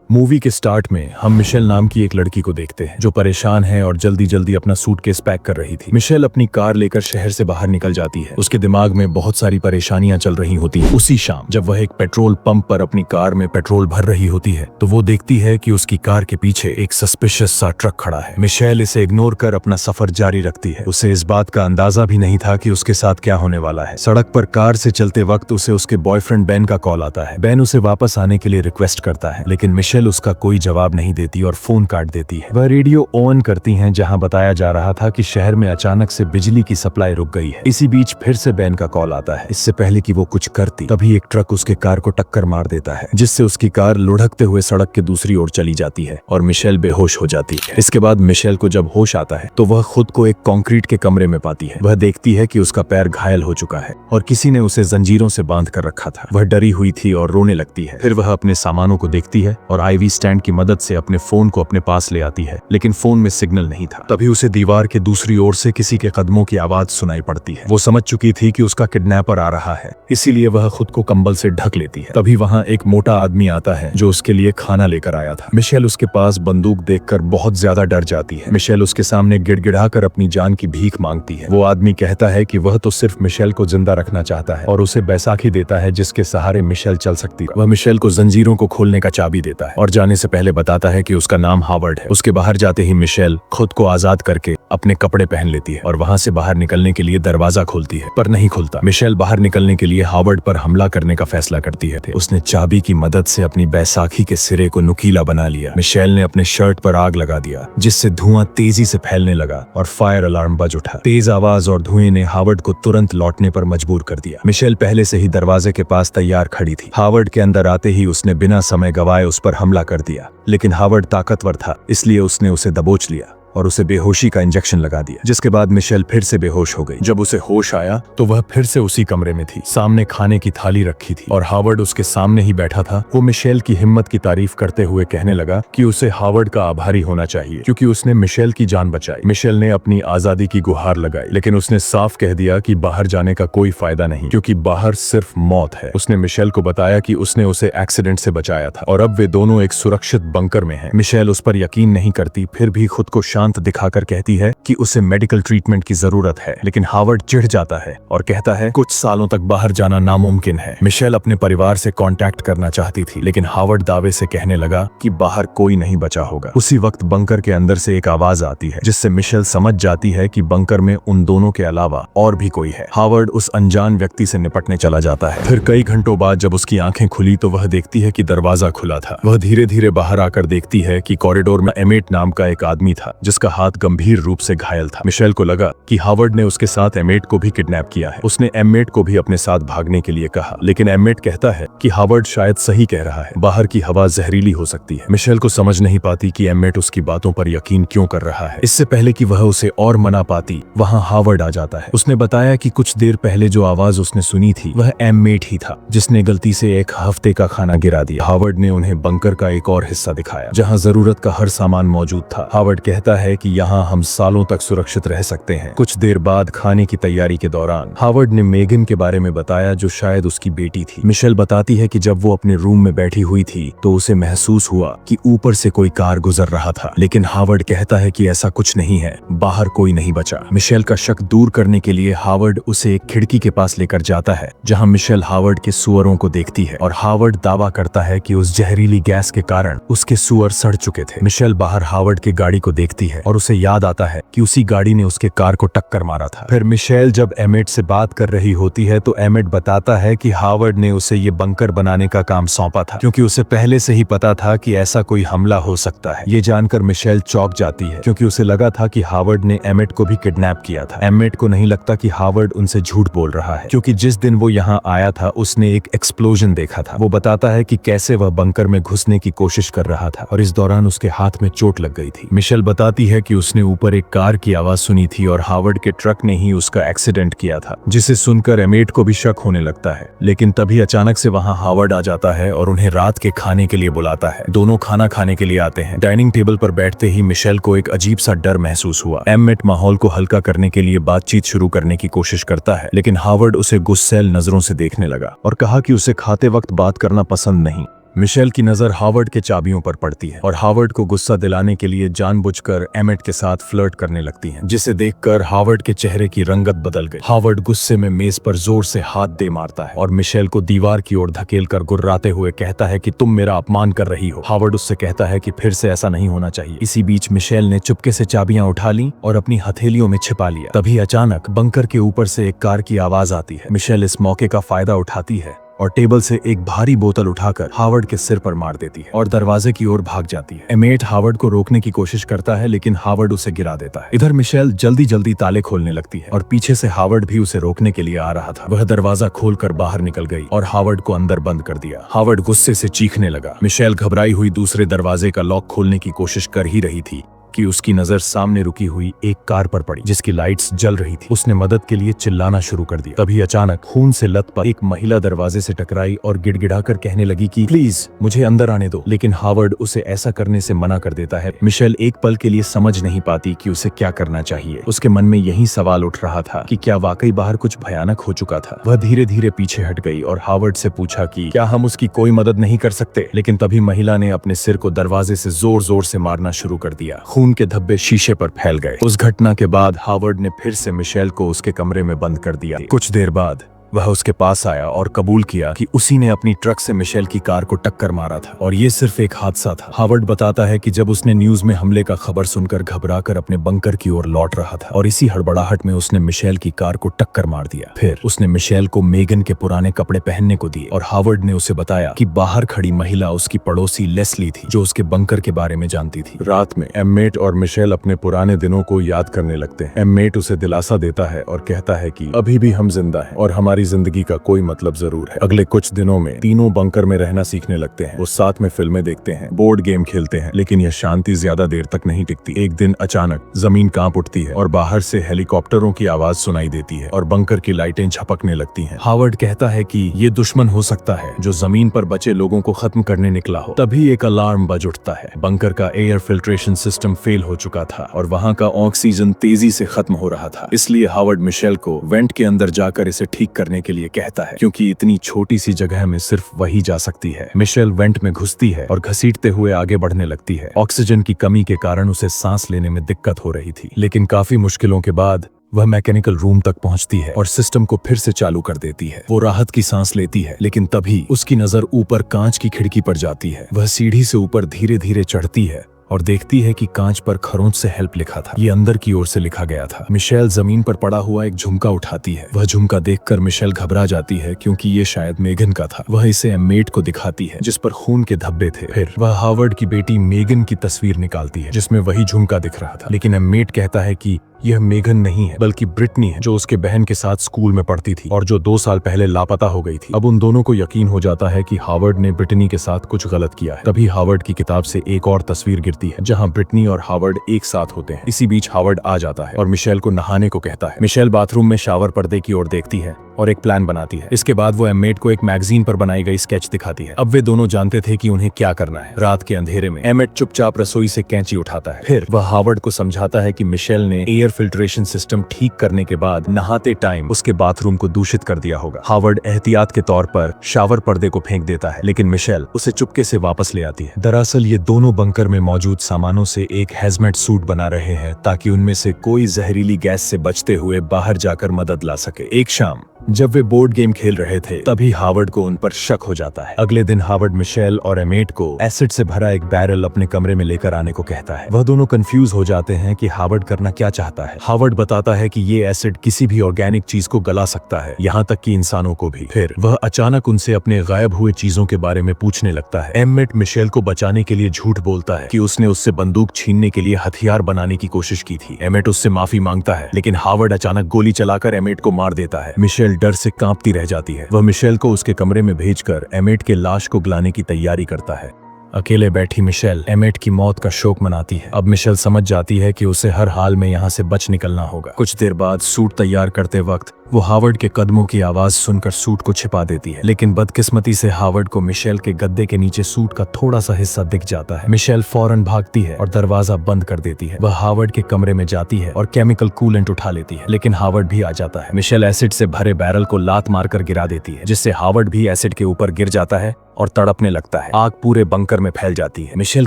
Movie के start में हम मिशेल नाम की एक लड़की को देखते हैं जो परेशान है और जल्दी जल्दी अपना सूटकेस पैक कर रही थी। मिशेल अपनी कार लेकर शहर से बाहर निकल जाती है। उसके दिमाग में बहुत सारी परेशानियां चल रही होती हैं। उसी शाम जब वह एक पेट्रोल पंप पर अपनी कार में पेट्रोल भर रही होती है तो वो देखती है कि उसकी कार के पीछे एक सस्पिशियस सा ट्रक खड़ा है। मिशेल इसे इग्नोर कर अपना सफर जारी रखती है। उसे इस बात का अंदाजा भी नहीं था कि उसके साथ क्या होने वाला है। सड़क पर कार से चलते वक्त उसे उसके बॉयफ्रेंड बेन का कॉल आता है। बेन उसे वापस आने के लिए रिक्वेस्ट करता है, लेकिन मिशेल उसका कोई जवाब नहीं देती और फोन काट देती है। वह रेडियो ऑन करती हैं जहां बताया जा रहा था कि शहर में अचानक से बिजली की सप्लाई रुक गई है। इसी बीच फिर से बेन का कॉल आता है। इससे पहले कि वो कुछ करती तभी एक ट्रक उसके कार को टक्कर मार देता है, जिससे उसकी कार लुढ़कते हुए सड़क के दूसरी ओर चली जाती है और मिशेल बेहोश हो जाती है। इसके बाद मिशेल को जब होश आता है तो वह खुद को एक कंक्रीट के कमरे में पाती है। वह देखती है कि उसका पैर घायल हो चुका है और किसी ने उसे जंजीरों से बांध कर रखा था। वह डरी हुई थी और रोने लगती है। फिर वह अपने सामानों को देखती है और आईवी स्टैंड की मदद से अपने फोन को अपने पास ले आती है, लेकिन फोन में सिग्नल नहीं था। तभी उसे दीवार के दूसरी ओर से किसी के कदमों की आवाज सुनाई पड़ती है। वो समझ चुकी थी कि उसका किडनैपर आ रहा है, इसीलिए वह खुद को कंबल से ढक लेती है। तभी वहां एक मोटा आदमी आता है जो उसके लिए खाना लेकर आया था। मिशेल उसके पास बंदूक देखकर बहुत ज्यादा डर जाती है। मिशेल उसके सामने गिड़गिड़ाकर अपनी जान की भीख मांगती है। वो आदमी कहता है कि वह तो सिर्फ मिशेल को जिंदा रखना चाहता है और उसे बैसाखी देता है जिसके सहारे मिशेल चल सकती है। वह मिशेल को जंजीरों को खोलने का चाबी देता है और जाने से पहले बताता है कि उसका नाम हावर्ड है। उसके बाहर जाते ही मिशेल खुद को आजाद करके अपने कपड़े पहन लेती है और वहां से बाहर निकलने के लिए दरवाजा खोलती है, पर नहीं खुलता। मिशेल बाहर निकलने के लिए हावर्ड पर हमला करने का फैसला करती है। उसने चाबी की मदद से अपनी बैसाखी के सिरे को नुकीला बना लिया। मिशेल ने अपने शर्ट पर आग लगा दिया, जिससे धुआं तेजी से फैलने लगा और फायर अलार्म बज उठा। तेज आवाज और धुएं ने हावर्ड को तुरंत लौटने पर मजबूर कर दिया। मिशेल पहले से ही दरवाजे के पास तैयार खड़ी थी। हावर्ड के अंदर आते ही उसने बिना समय गवाए उस पर हमला कर दिया, लेकिन हावर्ड ताकतवर था, इसलिए उसने उसे दबोच लिया और उसे बेहोशी का इंजेक्शन लगा दिया, जिसके बाद मिशेल फिर से बेहोश हो गई। जब उसे होश आया तो वह फिर से उसी कमरे में थी। सामने खाने की थाली रखी थी और हावर्ड उसके सामने ही बैठा था। वो मिशेल की हिम्मत की तारीफ करते हुए कहने लगा कि उसे हावर्ड का आभारी होना चाहिए क्योंकि उसने मिशेल की जान बचाई। मिशेल ने अपनी आजादी की गुहार लगाई, लेकिन उसने साफ कह दिया कि बाहर जाने का कोई फायदा नहीं क्योंकि बाहर सिर्फ मौत है। उसने मिशेल को बताया कि उसने उसे एक्सीडेंट से बचाया था और अब वे दोनों एक सुरक्षित बंकर में हैं। मिशेल उस पर यकीन नहीं करती, फिर भी खुद को शांत दिखाकर कहती है कि उसे मेडिकल ट्रीटमेंट की जरूरत है, लेकिन हावर्ड चिढ़ जाता है और कहता है कुछ सालों तक बाहर जाना नामुमकिन है। मिशेल अपने परिवार से कांटेक्ट करना चाहती थी, लेकिन हावर्ड दावे से कहने लगा कि बाहर कोई नहीं बचा होगा। उसी वक्त बंकर के अंदर से एक आवाज आती है, जिससे मिशेल समझ जाती है कि बंकर में उन दोनों के अलावा और भी कोई है। हावर्ड उस अनजान व्यक्ति से निपटने चला जाता है। फिर कई घंटों बाद जब उसकी आंखें खुली तो वह देखती है कि दरवाजा खुला था। वह धीरे धीरे बाहर आकर देखती है कि कॉरिडोर में एमेट नाम का एक आदमी था जिसका हाथ गंभीर रूप से घायल था। मिशेल को लगा कि हावर्ड ने उसके साथ एमेट को भी किडनैप किया है। उसने एमेट को भी अपने साथ भागने के लिए कहा, लेकिन एमेट कहता है कि हावर्ड शायद सही कह रहा है, बाहर की हवा जहरीली हो सकती है। मिशेल को समझ नहीं पाती कि एमेट उसकी बातों पर यकीन क्यों कर रहा है। इससे पहले कि वह उसे और मना पाती, वहां हावर्ड आ जाता है। उसने बताया कि कुछ देर पहले जो आवाज उसने सुनी थी वह एमेट ही था, जिसने गलती से एक हफ्ते का खाना गिरा दिया। हावर्ड ने उन्हें बंकर का एक और हिस्सा दिखाया जहां जरूरत का हर सामान मौजूद था। हावर्ड कहता है कि यहाँ हम सालों तक सुरक्षित रह सकते हैं। कुछ देर बाद खाने की तैयारी के दौरान हावर्ड ने मेगन के बारे में बताया जो शायद उसकी बेटी थी। मिशेल बताती है कि जब वो अपने रूम में बैठी हुई थी तो उसे महसूस हुआ कि ऊपर से कोई कार गुजर रहा था, लेकिन हावर्ड कहता है कि ऐसा कुछ नहीं है, बाहर कोई नहीं बचा। मिशेल का शक दूर करने के लिए हावर्ड उसे एक खिड़की के पास लेकर जाता है जहां मिशेल हावर्ड के सुअरों को देखती है और हावर्ड दावा करता है कि उस जहरीली गैस के कारण उसके सुअर सड़ चुके थे। मिशेल बाहर हावर्ड की गाड़ी को देखती है और उसे याद आता है कि उसी गाड़ी ने उसके कार को टक्कर मारा था। फिर मिशेल जब एमेट से बात कर रही होती है तो एमेट बताता है कि हावर्ड ने उसे ये बंकर बनाने का काम सौंपा था क्योंकि उसे पहले से ही पता था कि ऐसा कोई हमला हो सकता है। ये जानकर मिशेल चौंक जाती है क्योंकि उसे लगा था कि हावर्ड ने एमेट को भी किडनैप किया था। एमेट को नहीं लगता कि हावर्ड उनसे झूठ बोल रहा है क्योंकि जिस दिन वो यहाँ आया था उसने एक एक्सप्लोजन देखा था। वो बताता है कि कैसे वह बंकर में घुसने की कोशिश कर रहा था और इस दौरान उसके हाथ में चोट लग गई थी। मिशेल बताती है कि उसने ऊपर एक कार की आवाज सुनी थी और हावर्ड के ट्रक ने ही उसका एक्सीडेंट किया था, जिसे सुनकर एमेट को भी शक होने लगता है। लेकिन तभी अचानक से वहां हावर्ड आ जाता है और उन्हें रात के खाने के लिए बुलाता है। दोनों खाना खाने के लिए आते हैं। डाइनिंग टेबल पर बैठते ही मिशेल को एक अजीब सा डर महसूस हुआ। एमेट माहौल को हल्का करने के लिए बातचीत शुरू करने की कोशिश करता है, लेकिन हावर्ड उसे गुस्सैल नजरों से देखने लगा और कहा कि उसे खाते वक्त बात करना पसंद नहीं। मिशेल की नजर हावर्ड के चाबियों पर पड़ती है और हावर्ड को गुस्सा दिलाने के लिए जानबूझकर एमेट के साथ फ्लर्ट करने लगती है, जिसे देखकर हावर्ड के चेहरे की रंगत बदल गई। हावर्ड गुस्से में मेज पर जोर से हाथ दे मारता है और मिशेल को दीवार की ओर धकेलकर गुर्राते हुए कहता है कि तुम मेरा अपमान कर रही हो। हावर्ड उससे कहता है कि फिर से ऐसा नहीं होना चाहिए। इसी बीच मिशेल ने चुपके से चाबियां उठा ली और अपनी हथेलियों में छिपा लिया। तभी अचानक बंकर के ऊपर से एक कार की आवाज आती है। मिशेल इस मौके का फायदा उठाती है और टेबल से एक भारी बोतल उठाकर हावर्ड के सिर पर मार देती है और दरवाजे की ओर भाग जाती है। एमेट हावर्ड को रोकने की कोशिश करता है, लेकिन हावर्ड उसे गिरा देता है। इधर मिशेल जल्दी जल्दी ताले खोलने लगती है और पीछे से हावर्ड भी उसे रोकने के लिए आ रहा था। वह दरवाजा खोलकर बाहर निकल गई और हावर्ड को अंदर बंद कर दिया। हावर्ड गुस्से से चीखने लगा। मिशेल घबराई हुई दूसरे दरवाजे का लॉक खोलने की कोशिश कर ही रही थी कि उसकी नजर सामने रुकी हुई एक कार पर पड़ी जिसकी लाइट्स जल रही थी। उसने मदद के लिए चिल्लाना शुरू कर दिया। तभी अचानक खून से लथपथ एक महिला दरवाजे से टकराई और गिड़गिड़ाकर कहने लगी कि प्लीज मुझे अंदर आने दो, लेकिन हावर्ड उसे ऐसा करने से मना कर देता है। मिशेल एक पल के लिए समझ नहीं पाती कि उसे क्या करना चाहिए। उसके मन में यही सवाल उठ रहा था कि क्या वाकई बाहर कुछ भयानक हो चुका था। वह धीरे धीरे पीछे हट गई और हावर्ड से पूछा कि क्या हम उसकी कोई मदद नहीं कर सकते, लेकिन तभी महिला ने अपने सिर को दरवाजे से जोर जोर से मारना शुरू कर दिया। खून के धब्बे शीशे पर फैल गए। उस घटना के बाद हावर्ड ने फिर से मिशेल को उसके कमरे में बंद कर दिया। कुछ देर बाद वह उसके पास आया और कबूल किया कि उसी ने अपनी ट्रक से मिशेल की कार को टक्कर मारा था और ये सिर्फ एक हादसा था। हावर्ड बताता है कि जब उसने न्यूज में हमले का खबर सुनकर घबराकर अपने बंकर की ओर लौट रहा था और इसी हड़बड़ाहट में उसने मिशेल की कार को टक्कर मार दिया। फिर उसने मिशेल को मेगन के पुराने कपड़े पहनने को दिए और हावर्ड ने उसे बताया कि बाहर खड़ी महिला उसकी पड़ोसी लेस्ली थी, जो उसके बंकर के बारे में जानती थी। रात में एमेट और मिशेल अपने पुराने दिनों को याद करने लगते हैं। एमेट उसे दिलासा देता है और कहता है कि अभी भी हम जिंदा हैं और हमारी जिंदगी का कोई मतलब जरूर है। अगले कुछ दिनों में तीनों बंकर में रहना सीखने लगते हैं। वो साथ में फिल्में देखते हैं, बोर्ड गेम खेलते हैं, लेकिन यह शांति ज्यादा देर तक नहीं टिकती। एक दिन अचानक जमीन कांप उठती है और बाहर से हेलीकॉप्टरों की आवाज सुनाई देती है और बंकर की लाइटें झपकने लगती हैं। हावर्ड कहता है कि ये दुश्मन हो सकता है जो जमीन पर बचे लोगों को खत्म करने निकला हो। तभी एक अलार्म बज उठता है। बंकर का एयर फिल्ट्रेशन सिस्टम फेल हो चुका था और वहाँ का ऑक्सीजन तेजी से खत्म हो रहा था। इसलिए हावर्ड मिशेल को वेंट के अंदर जाकर इसे ठीक करने के लिए कहता है, क्योंकि इतनी छोटी सी जगह में सिर्फ वही जा सकती है। मिशेल वेंट में घुसती है और घसीटते हुए आगे बढ़ने लगती है। ऑक्सीजन की कमी के कारण उसे सांस लेने में दिक्कत हो रही थी, लेकिन काफी मुश्किलों के बाद वह मैकेनिकल रूम तक पहुंचती है और सिस्टम को फिर से चालू कर देती है। वो राहत की सांस लेती है, लेकिन तभी उसकी नजर ऊपर कांच की खिड़की पर जाती है। वह सीढ़ी से ऊपर धीरे धीरे चढ़ती है और देखती है कि कांच पर खरोंच से हेल्प लिखा था। ये अंदर की ओर से लिखा गया था। मिशेल जमीन पर पड़ा हुआ एक झुमका उठाती है। वह झुमका देखकर मिशेल घबरा जाती है, क्योंकि ये शायद मेगन का था। वह इसे एमेट को दिखाती है, जिस पर खून के धब्बे थे। फिर वह हावर्ड की बेटी मेगन की तस्वीर निकालती है, जिसमें वही झुमका दिख रहा था। लेकिन एमेट कहता है कि यह मेगन नहीं है, बल्कि ब्रिटनी है, जो उसके बहन के साथ स्कूल में पढ़ती थी और जो 2 साल पहले लापता हो गई थी। अब उन दोनों को यकीन हो जाता है कि हावर्ड ने ब्रिटनी के साथ कुछ गलत किया है। तभी हावर्ड की किताब से एक और तस्वीर गिरती है, जहां ब्रिटनी और हावर्ड एक साथ होते हैं। इसी बीच हावर्ड आ जाता है और मिशेल को नहाने को कहता है। मिशेल बाथरूम में शावर पर्दे की ओर देखती है और एक प्लान बनाती है। इसके बाद वो एमेट को एक मैगजीन पर बनाई गई स्केच दिखाती है। अब वे दोनों जानते थे कि उन्हें क्या करना है। रात के अंधेरे में एमेट चुपचाप रसोई से कैंची उठाता है। फिर वह हावर्ड को समझाता है कि मिशेल ने एयर फिल्ट्रेशन सिस्टम ठीक करने के बाद नहाते टाइम उसके बाथरूम को दूषित कर दिया होगा। हावर्ड एहतियात के तौर पर शावर पर्दे को फेंक देता है, लेकिन मिशेल उसे चुपके से वापस ले आती है। दरअसल ये दोनों बंकर में मौजूद सामानों से एक हैजमेट सूट बना रहे हैं, ताकि उनमें से कोई जहरीली गैस से बचते हुए बाहर जाकर मदद ला सके। एक शाम जब वे बोर्ड गेम खेल रहे थे, तभी हावर्ड को उन पर शक हो जाता है। अगले दिन हावर्ड मिशेल और एमेट को एसिड से भरा एक बैरल अपने कमरे में लेकर आने को कहता है। वह दोनों कंफ्यूज हो जाते हैं कि हावर्ड करना क्या चाहता है। हावर्ड बताता है कि ये एसिड किसी भी ऑर्गेनिक चीज को गला सकता है, यहाँ तक कि इंसानों को भी। फिर वह अचानक उनसे अपने गायब हुए चीजों के बारे में पूछने लगता है। एमेट मिशेल को बचाने के लिए झूठ बोलता है कि उसने उससे बंदूक छीनने के लिए हथियार बनाने की कोशिश की थी। एमेट उससे माफी मांगता है, लेकिन हावर्ड अचानक गोली चलाकर एमेट को मार देता है। मिशेल डर से कांपती रह जाती है। वह मिशेल को उसके कमरे में भेजकर एमेट के लाश को गलाने की तैयारी करता है। अकेले बैठी मिशेल एमेट की मौत का शोक मनाती है। अब मिशेल समझ जाती है कि उसे हर हाल में यहाँ से बच निकलना होगा। कुछ देर बाद सूट तैयार करते वक्त वो हावर्ड के कदमों की आवाज सुनकर सूट को छिपा देती है, लेकिन बदकिस्मती से हावर्ड को मिशेल के गद्दे के नीचे सूट का थोड़ा सा हिस्सा दिख जाता है। मिशेल फौरन भागती है और दरवाजा बंद कर देती है। वह हावर्ड के कमरे में जाती है और केमिकल कूलेंट उठा लेती है, लेकिन हावर्ड भी आ जाता है। मिशेल एसिड से भरे बैरल को लात मारकर गिरा देती है, जिससे हावर्ड भी एसिड के ऊपर गिर जाता है और तड़पने लगता है। आग पूरे बंकर में फैल जाती है। मिशेल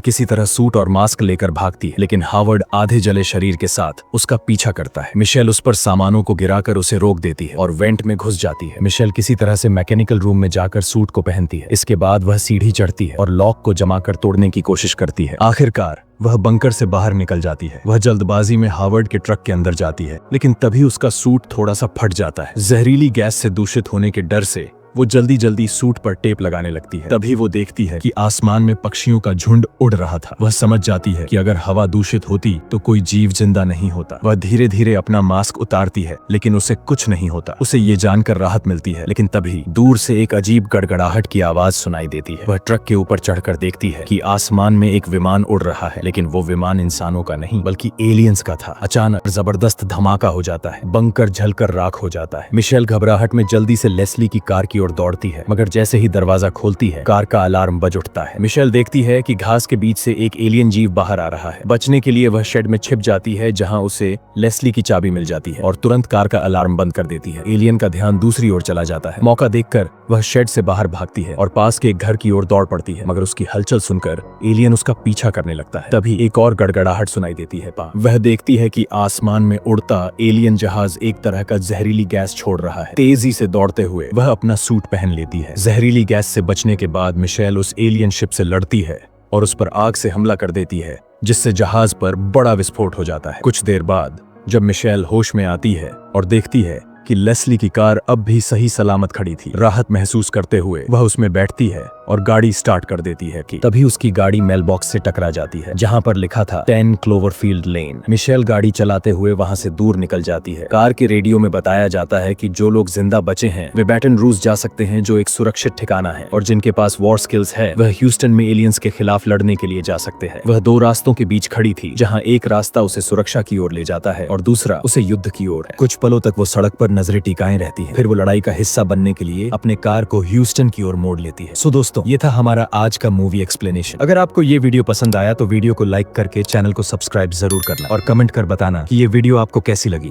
किसी तरह सूट और मास्क लेकर भागती है, लेकिन हावर्ड आधे जले शरीर के साथ उसका पीछा करता है। मिशेल उस पर सामानों को गिराकर उसे रोक देती है और वेंट में घुस जाती है। मिशेल किसी तरह से मैकेनिकल रूम में जाकर सूट को पहनती है। इसके बाद वह सीढ़ी चढ़ती है और लॉक को जमाकर तोड़ने की कोशिश करती है। आखिरकार वह बंकर से बाहर निकल जाती है। वह जल्दबाजी में हावर्ड के ट्रक के अंदर जाती है, लेकिन तभी उसका सूट थोड़ा सा फट जाता है। जहरीली गैस से दूषित होने के डर से वो जल्दी जल्दी सूट पर टेप लगाने लगती है। तभी वो देखती है कि आसमान में पक्षियों का झुंड उड़ रहा था। वह समझ जाती है कि अगर हवा दूषित होती तो कोई जीव जिंदा नहीं होता। वह धीरे धीरे अपना मास्क उतारती है, लेकिन उसे कुछ नहीं होता। उसे ये जानकर राहत मिलती है, लेकिन तभी दूर से एक अजीब गड़गड़ाहट की आवाज सुनाई देती है। वह ट्रक के ऊपर चढ़कर देखती है कि आसमान में एक विमान उड़ रहा है, लेकिन वो विमान इंसानों का नहीं बल्कि एलियंस का था। अचानक जबरदस्त धमाका हो जाता है। बंकर जलकर राख हो जाता है। मिशेल घबराहट में जल्दी से लेस्ली की कार की ओर दौड़ती है, मगर जैसे ही दरवाजा खोलती है कार का अलार्म बज उठता है। मिशेल देखती है कि घास के बीच से एक एलियन जीव बाहर आ रहा है। बचने के लिए वह शेड में छिप जाती है, जहां उसे लेस्ली की चाबी मिल जाती है और तुरंत कार का अलार्म बंद कर देती है। एलियन का ध्यान दूसरी ओर चला जाता है। मौका देखकर वह शेड से बाहर भागती है और पास के एक घर की ओर दौड़ पड़ती है, मगर उसकी हलचल सुनकर एलियन उसका पीछा करने लगता है। तभी एक और गड़गड़ाहट सुनाई देती है। वह देखती है कि आसमान में उड़ता एलियन जहाज एक तरह का जहरीली गैस छोड़ रहा है। तेजी से दौड़ते हुए वह अपना सूट पहन लेती है। जहरीली गैस से बचने के बाद मिशेल उस एलियन शिप से लड़ती है और उस पर आग से हमला कर देती है, जिससे जहाज पर बड़ा विस्फोट हो जाता है। कुछ देर बाद जब मिशेल होश में आती है और देखती है कि लेस्ली की कार अब भी सही सलामत खड़ी थी, राहत महसूस करते हुए वह उसमें बैठती है और गाड़ी स्टार्ट कर देती है कि तभी उसकी गाड़ी मेल बॉक्स से टकरा जाती है, जहां पर लिखा था 10 क्लोवरफील्ड लेन। मिशेल गाड़ी चलाते हुए वहां से दूर निकल जाती है। कार के रेडियो में बताया जाता है कि जो लोग जिंदा बचे हैं वे बैटन रूज जा सकते हैं, जो एक सुरक्षित ठिकाना है, और जिनके पास वॉर स्किल्स है वह ह्यूस्टन में एलियंस के खिलाफ लड़ने के लिए जा सकते हैं। वह दो रास्तों के बीच खड़ी थी, जहाँ एक रास्ता उसे सुरक्षा की ओर ले जाता है और दूसरा उसे युद्ध की ओर है। कुछ पलों तक वो सड़क पर नजरें टिकाए रहती है, फिर वो लड़ाई का हिस्सा बनने के लिए अपने कार को ह्यूस्टन की ओर मोड़ लेती है। सो दोस्तों, ये था हमारा आज का मूवी एक्सप्लेनेशन। अगर आपको ये वीडियो पसंद आया तो वीडियो को लाइक करके चैनल को सब्सक्राइब जरूर करना और कमेंट कर बताना कि ये वीडियो आपको कैसी लगी।